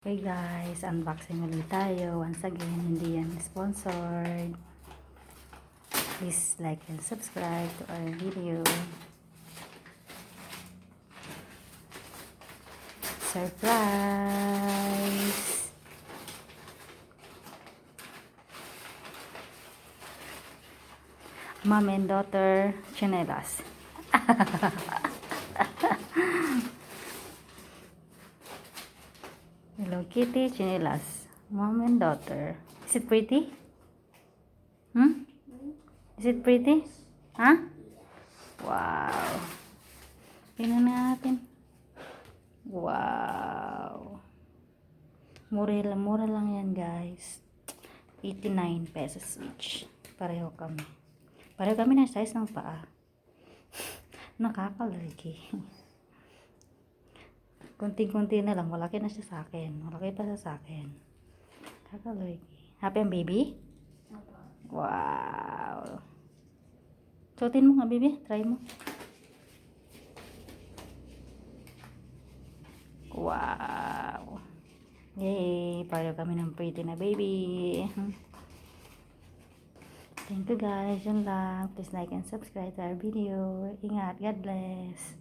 Hey guys, unboxing ulit tayo. Once again, hindi yan sponsored. Please like and subscribe to our video. Surprise! Mom and daughter chinelas. Hello Kitty chinelas. Mom and daughter. Is it pretty? Is it pretty? Huh? Wow. Tingnan natin. Wow. Mura lang yan guys. 89 pesos each. Pareho kami. Pareho kami ng size ng paa. Nakakalaki. Kunting-kunti na lang. Malaki na siya sa akin. Malaki pa siya sa akin. Nakakalaki. Happy ang baby? Wow. Suotin mo nga baby. Try mo. Wow. Yay. Pareho kami ng pretty na baby. Thank you guys. Yun lang. Please like and subscribe to our video. Ingat. God bless.